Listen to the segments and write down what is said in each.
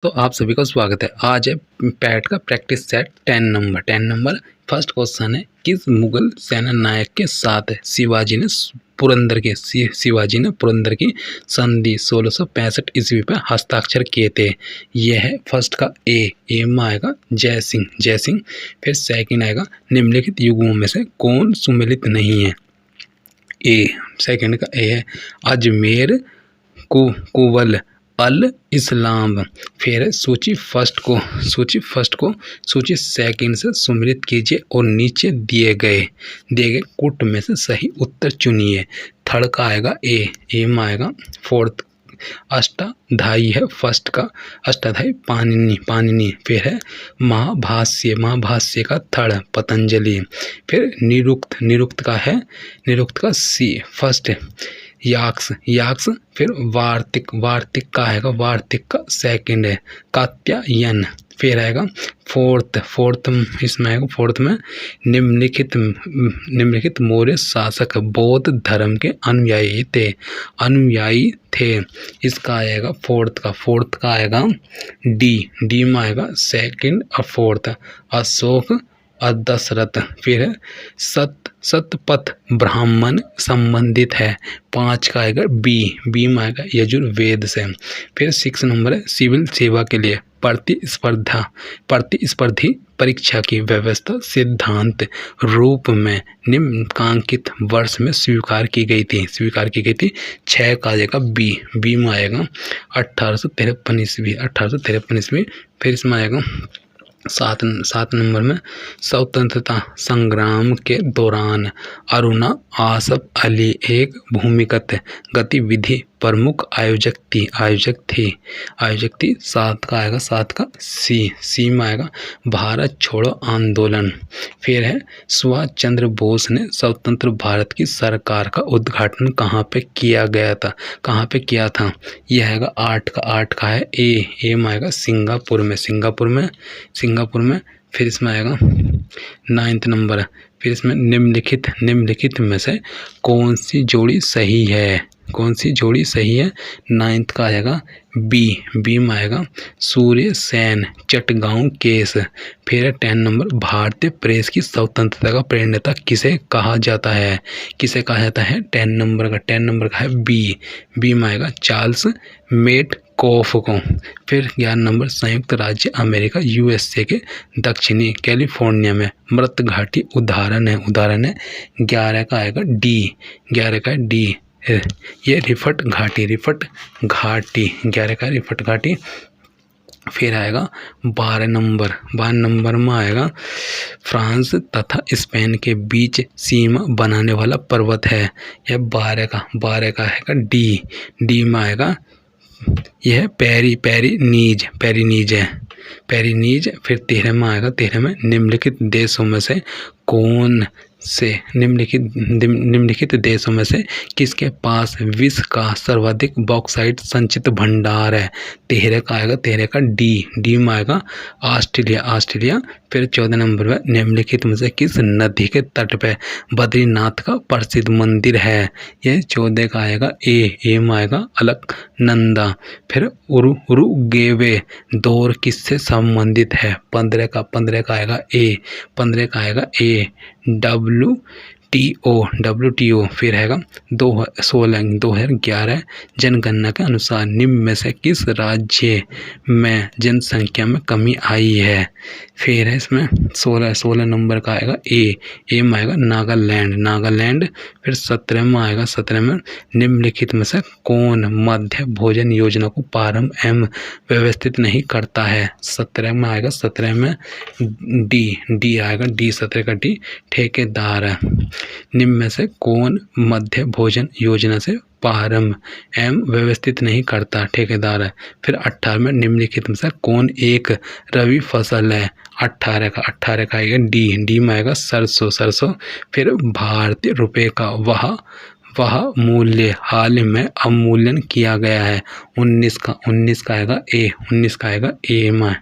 तो आप सभी का स्वागत है। आज है पैट का practice set 10 number. First question है, किस मुगल सेना नायक के साथ शिवाजी ने पुरंदर की संधि 1665 ईस्वी पर हस्ताक्षर किए थे। यह है फर्स्ट का ए में आएगा जय सिंह। फिर सेकंड आएगा, निम्नलिखित युगों में से कौन सुमेलित नहीं है। सेकंड का ए है अजमेर कुवल अल इस्लाम। फिर सूची सेकंड से सुमेलित कीजिए और नीचे दिए गए कुट में से सही उत्तर चुनिए। थर्ड का आएगा ए में आएगा फोर्थ अष्टाध्यायी है फर्स्ट का अष्टाध्यायी पाणिनि। फिर है महाभाष्य का थर्ड पतंजलि। फिर निरुक्त का सी फर्स्ट याक्स। फिर वार्तिक का सेकंड है कात्यायन। फिर आएगा फोर्थ में निम्नलिखित मौर्य शासक बौद्ध धर्म के अनुयायी थे। इसका आएगा फोर्थ का आएगा डी में आएगा सेकंड और फोर्थ अशोक और दशरथ। फिर है सतपथ ब्राह्मण संबंधित है। 5 का आएगा बी में आएगा यजुर्वेद से। फिर 6 नंबर है सिविल सेवा के लिए प्रतिस्पर्धी परीक्षा की व्यवस्था सिद्धांत रूप में निम्नलिखित वर्ष में स्वीकार की गई थी। 6 का आएगा बी में आएगा 1853 ईस्वी। फिर इसमें आएगा 7 नंबर में स्वतंत्रता संग्राम के दौरान अरुणा आसफ अली एक भूमिगत गतिविधि प्रमुख आयोजक थी। 7 का सी में आएगा भारत छोड़ो आंदोलन। फिर है सुभाष चंद्र बोस ने स्वतंत्र भारत की सरकार का उद्घाटन कहाँ पे किया था। यह आएगा 8 का है ए में आएगा सिंगापुर में। फिर इसमें आएगा 9 नंबर। फिर इसमें निम्नलिखित में से कौन सी जोड़ी सही है। 9 का आएगा बी में आएगा सूर्य सेन चटगांव केस। फिर 10 नंबर, भारतीय प्रेस की स्वतंत्रता का प्रणेता किसे कहा जाता है। 10 नंबर का है बी में आएगा चार्ल्स मेटकॉफ को। फिर 11 नंबर, संयुक्त राज्य अमेरिका USA के दक्षिणी कैलिफोर्निया में मृत घाटी उदाहरण है। 11 का आएगा डी ये रिफट घाटी 11 का रिफट घाटी। फिर आएगा 12 नंबर में आएगा फ्रांस तथा स्पेन के बीच सीमा बनाने वाला पर्वत है। यह 12 का है डी में आएगा यह पेरिनीज है पेरिनीज। फिर 13 में आएगा निम्नलिखित देशों में से निम्नलिखित देशों में से किसके पास विश्व का सर्वाधिक बॉक्साइट संचित भंडार है। 13 का डी में आएगा ऑस्ट्रेलिया। फिर 14 नंबर पर निम्नलिखित में से किस नदी के तट पर बद्रीनाथ का प्रसिद्ध मंदिर है। यह 14 का आएगा ए में आएगा अलकनंदा। फिर उरुग्वे दौर किससे संबंधित है। 15 का आएगा ए WTO। फिर है 2011 जनगणना के अनुसार निम्न में से किस राज्य में जनसंख्या में कमी आई है। फिर है इसमें 16 नंबर का आएगा ए में आएगा नागालैंड। फिर 17 में निम्नलिखित में से कौन मध्य भोजन योजना को प्रारंभ एवं व्यवस्थित नहीं करता है। 17 में डी आएगा 17 का डी ठेकेदार है। निम्न में से कौन मध्य भोजन योजना से प्रारंभ एवं व्यवस्थित नहीं करता, ठेकेदार है। फिर 18 में निम्नलिखित में से कौन एक रबी फसल है। 18 का आएगा डी में आएगा सरसों। फिर भारतीय रुपये का वह मूल्य हाल में अवमूल्यन किया गया है। 19 का आएगा ए में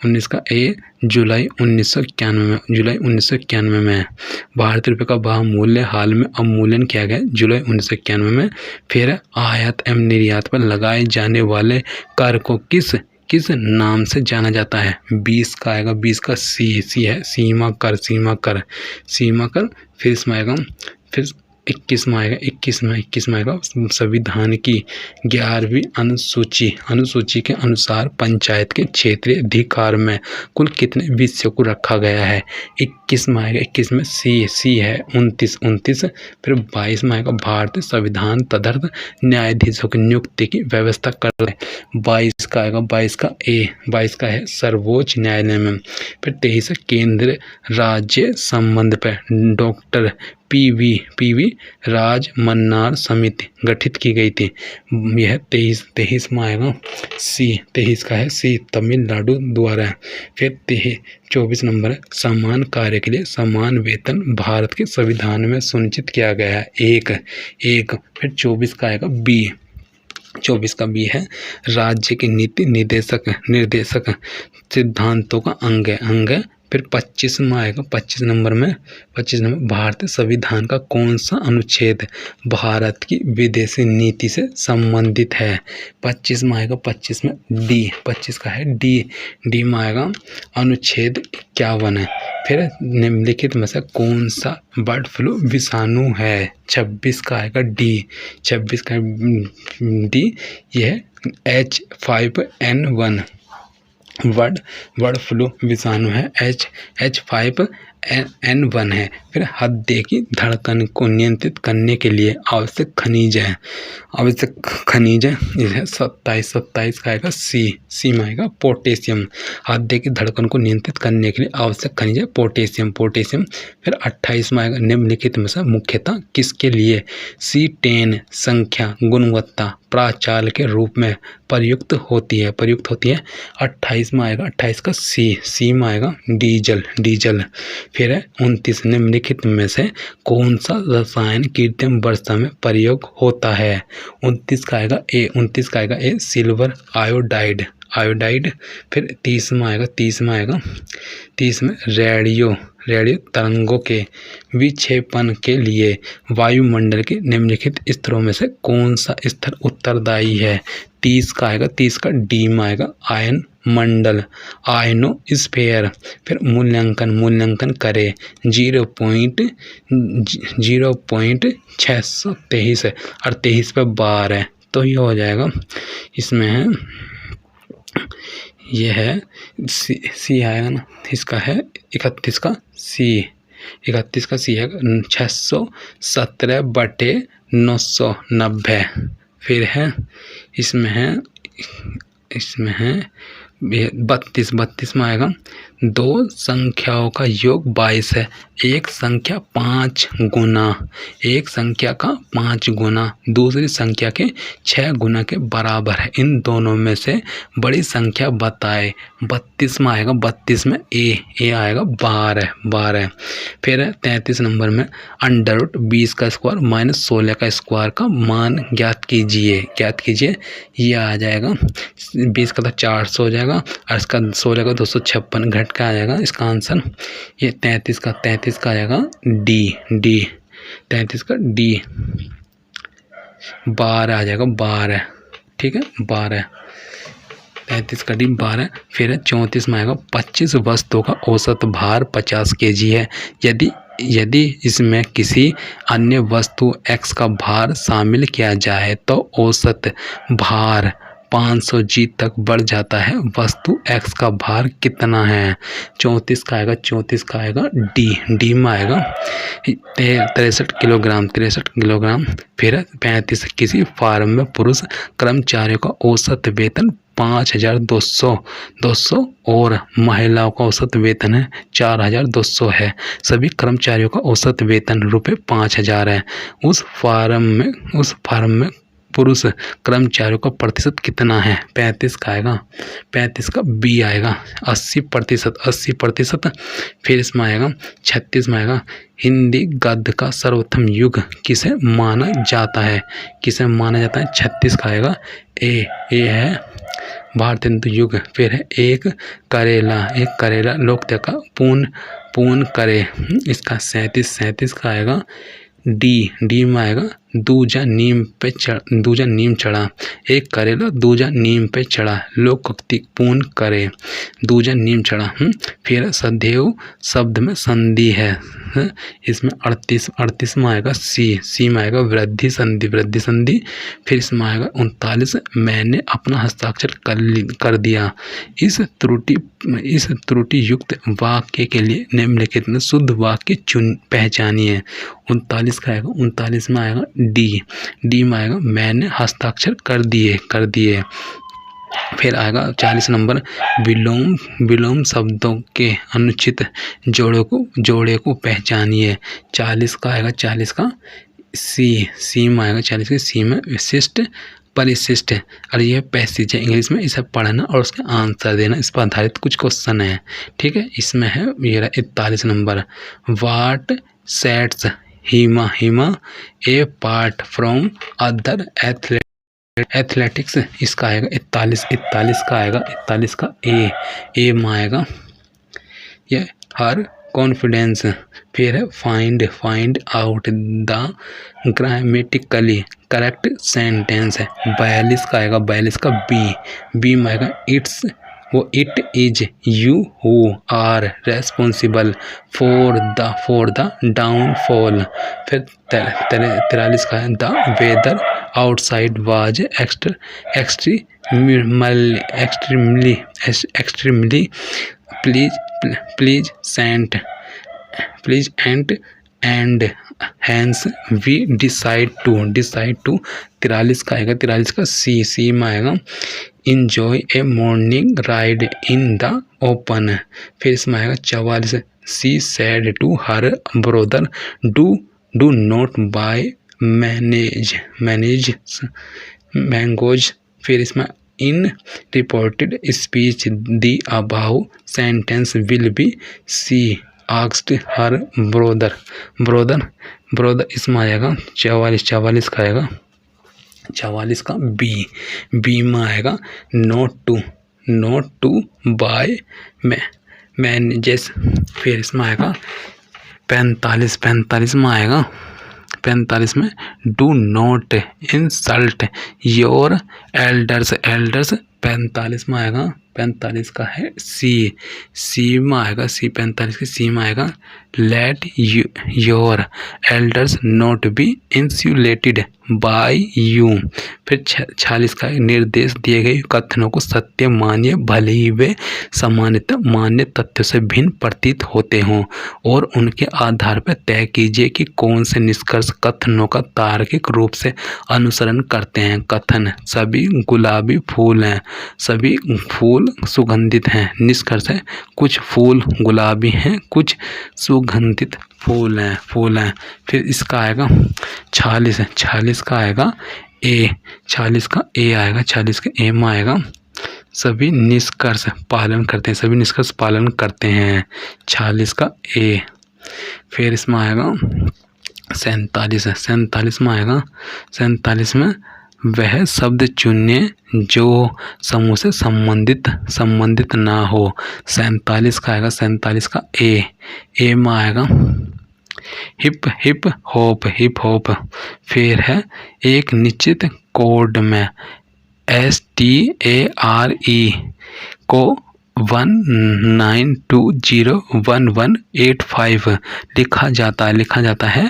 19 का ए जुलाई 1991 में। भारतीय रुपये का वह मूल्य हाल में अवमूल्यन किया गया जुलाई 1991 में। फिर आयात एवं निर्यात पर लगाए जाने वाले कर को किस नाम से जाना जाता है? 20 का आएगा, 20 का सी है सीमा कर, सीमा कर, सीमा कर। फिर इसमें आएगा, फिर 21 में आएगा, 21 में आएगा संविधान की 11वीं अनुसूची के अनुसार पंचायत के क्षेत्रीय अधिकार में कुल कितने विषयों को रखा गया है? 21 में आएगा, 21 में सी है 29। फिर 22 में आएगा भारतीय संविधान तदर्थ न्यायाधीशों की नियुक्ति की व्यवस्था कर है। 22 का आएगा, 22 का ए, 22 का है सर्वोच्च न्यायालय में। फिर 23 केंद्र राज्य संबंध पर डॉक्टर पीवी राज मन्नार समिति गठित की गई थी। यह 23 में आएगा सी, 23 का है सी तमिलनाडु द्वारा। फिर 24 नंबर है समान कार्य के लिए समान वेतन भारत के संविधान में सुनिश्चित किया गया है। एक। फिर 24 का आएगा बी, 24 का बी है राज्य के नीति निर्देशक सिद्धांतों का अंग है। फिर 25 में आएगा, 25 नंबर भारतीय संविधान का कौन सा अनुच्छेद भारत की विदेशी नीति से संबंधित है? 25 में आएगा, 25 में डी, 25 का है डी में आएगा अनुच्छेद 51 है। फिर निम्नलिखित में से कौन सा बर्ड फ्लू विषाणु है? 26 का आएगा डी, 26 का डी, यह H5N1 बर्ड फ्लू विषाणु है, H5N1 है। फिर हृदय की धड़कन को नियंत्रित करने के लिए आवश्यक खनिज है, 27 का आएगा सी में आएगा पोटेशियम। हृदय की धड़कन को नियंत्रित करने के लिए आवश्यक खनिज है पोटेशियम। फिर 28 में आएगा निम्नलिखित में से मुख्यतः किसके लिए C10 संख्या गुणवत्ता प्राचाल के रूप में प्रयुक्त होती है? 28 में आएगा, 28 का सी में आएगा डीजल। फिर है 29 निम्नलिखित में से कौन सा रसायन कृत्रिम वर्षा में प्रयोग होता है? 29 का आएगा ए सिल्वर आयोडाइड। फिर 30 में आएगा, 30 में रेडियो तरंगों के विक्षेपण के लिए वायुमंडल के निम्नलिखित स्तरों में से कौन सा स्तर उत्तरदायी है? 30 का आएगा, 30 का डी में आएगा आयन मंडल, आयनोस्फीयर। फिर मूल्यांकन करें 0.623 और 23 पे बार है, तो ये हो जाएगा। इसमें है यह है सी आएगा ना, इसका है 31 का सी, 31 का सी है 617/990। फिर है इसमें है 32 में आएगा दो संख्याओं का योग 22 है, एक संख्या 5 गुना दूसरी संख्या के 6 गुना के बराबर है, इन दोनों में से बड़ी संख्या बताए। 32 में आएगा, 32 में ए आएगा 12। फिर 33 नंबर में √20 का स्क्वायर माइनस 16 का स्क्वायर का मान ज्ञात कीजिए। ये आ जाएगा 20 का तो 400 हो जाएगा और इसका 16 का 256 घट का आ जाएगा इसका आंसर। ये 33 का आ जाएगा डी 33 का डी 12 आ जाएगा 12, ठीक है 12, 33 का डी 12। फिर 34 में आएगा 25 वस्तुओं का औसत भार 50 kg है, यदि इसमें किसी अन्य वस्तु x का भार शामिल किया जाए तो औसत भार 500 g तक बढ़ जाता है, वस्तु x का भार कितना है? 34 का आएगा डी में आएगा 63 किलोग्राम। फिर 35 किसी फार्म में पुरुष कर्मचारियों का औसत वेतन 5200 और महिलाओं का औसत वेतन है 4200 है, सभी कर्मचारियों का औसत वेतन ₹5000 है। उस फार्म में पुरुष कर्मचारियों का प्रतिशत कितना है? 35 का आएगा, 35 का बी आएगा 80%। फिर इसमें आएगा 36 में आएगा हिंदी गद्य का सर्वोत्तम युग किसे माना जाता है? 36 का आएगा ए है भारतेंदु युग। फिर है एक करेला लोकतय का पूर्ण करे, इसका 37 का आएगा डी में आएगा दूजा नीम चढ़ा, एक करेला दूजा नीम पे चढ़ा, लोकोक्ति पूर्ण करे, दूजा नीम चढ़ा। फिर सदैव शब्द में संधि है। इसमें 38वां आएगा सी में आएगा वृद्धि संधि। फिर इसमें आएगा 39 मैंने अपना हस्ताक्षर कर दिया। इस त्रुटि युक्त वाक्य के लिए निम्नलिखित में शुद्ध वाक्य पहचानिए। 39 का आएगा, 39 में आएगा डी में आएगा मैंने हस्ताक्षर कर दिए। फिर आएगा 40 नंबर विलोम शब्दों के अनुचित जोड़े को पहचानिए। 40 का आएगा, 40 का सी में आएगा, 40 के सी में विशिष्ट परिशिष्ट और यह पैसेज है इंग्लिश में, इसे पढ़ना और उसका आंसर देना। इस पर आधारित कुछ क्वेश्चन है, ठीक है। इसमें है ये 41 number watt sets Hima A part from other athletics. इसका आएगा 41 का आएगा, 41 का ए में आएगा ये हर कॉन्फिडेंस। फिर है find out the grammatically correct sentence है। 42 का आएगा, 42 का बी में आएगा it is you who are responsible for the downfall. फिर 43 का है the weather outside was extremely pleasant and hence we decided to 43 का आएगा, 43 का सी में आएगा enjoy a morning ride in the open। फिर इसमें आएगा 44 she said to her brother do not buy mangoes। फिर इसमें in reported speech the above sentence will be she asked her brother इसमें आएगा 44 का आएगा, 44 का बी में आएगा नोट टू बाय मैनेजेस। फिर इसमें आएगा 45 में आएगा, 45 में do not insult your elders 45 में आएगा, 45 का है सी में आएगा, 45 के सी में आएगा let your elders not be insulated by you. फिर 46 का निर्देश दिए गए कथनों को सत्य मानिए भले ही वे सामान्यतः मान्य तथ्यों से भिन्न प्रतीत होते हों और उनके आधार पर तय कीजिए कि कौन से निष्कर्ष कथनों का तार्किक रूप से अनुसरण करते हैं। कथन सभी गुलाबी फूल हैं, सभी फूल सुगंधित हैं। निष्कर्ष है कुछ फूल गुलाबी हैं, कुछ सुगंधित फूल हैं। फिर इसका आएगा 46 का आएगा 46 का ए आएगा, 46 का ए में आएगा सभी निष्कर्ष पालन करते हैं 46 का ए। फिर इसमें आएगा 47 में आएगा, 47 में वह शब्द चुनिए जो समूह से संबंधित ना हो। 47 का आएगा, 47 का ए में आएगा हिप हॉप। फिर है एक निश्चित कोड में STARE को 192011185 लिखा जाता है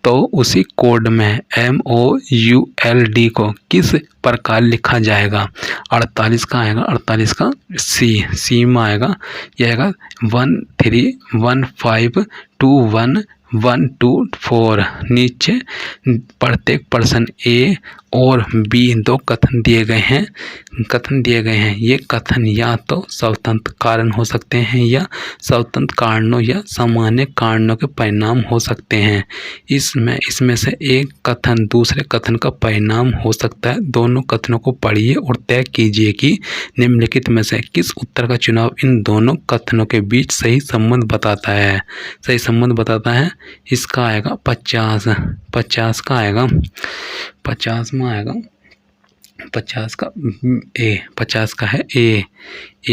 तो उसी कोड में MOULD को किस प्रकार लिखा जाएगा। 48 का आएगा, 48 का सी में आएगा, यह आएगा 13152112 नीचे प्रत्येक पर्सन ए और बी दो कथन दिए गए हैं। ये कथन या तो स्वतंत्र कारण हो सकते हैं या स्वतंत्र कारणों या सामान्य कारणों के परिणाम हो सकते हैं। इसमें से एक कथन दूसरे कथन का परिणाम हो सकता है। दोनों कथनों को पढ़िए और तय कीजिए कि निम्नलिखित में से किस उत्तर का चुनाव इन दोनों कथनों के बीच सही संबंध बताता है। इसका आएगा 50 का आएगा, 50 में आएगा 50 का ए, 50 का है ए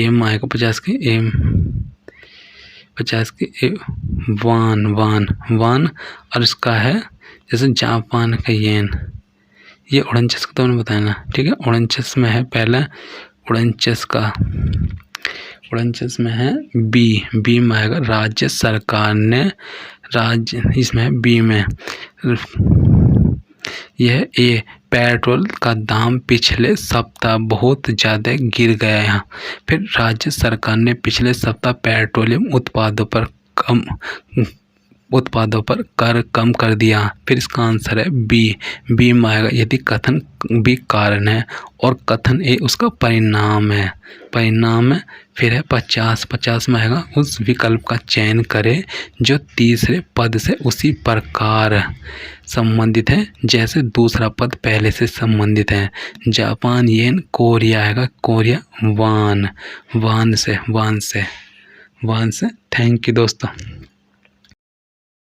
में आएगा 50 के ए वान और इसका है जैसे जापान का येन, ये 49 का तो मैंने बताया ना, ठीक है। 49 में है पहला, 49 में है बी में आएगा राज्य सरकार ने, इसमें है बी में यह ए पेट्रोल का दाम पिछले सप्ताह बहुत ज़्यादा गिर गया है। फिर राज्य सरकार ने पिछले सप्ताह पेट्रोलियम उत्पादों पर कर कम कर दिया। फिर इसका आंसर है बी में आएगा यदि कथन बी कारण है और कथन ए उसका परिणाम है। फिर है 50 में आएगा उस विकल्प का चयन करें जो तीसरे पद से उसी प्रकार संबंधित है जैसे दूसरा पद पहले से संबंधित है। जापान येन, कोरिया आएगा कोरिया वान से। थैंक यू दोस्तों।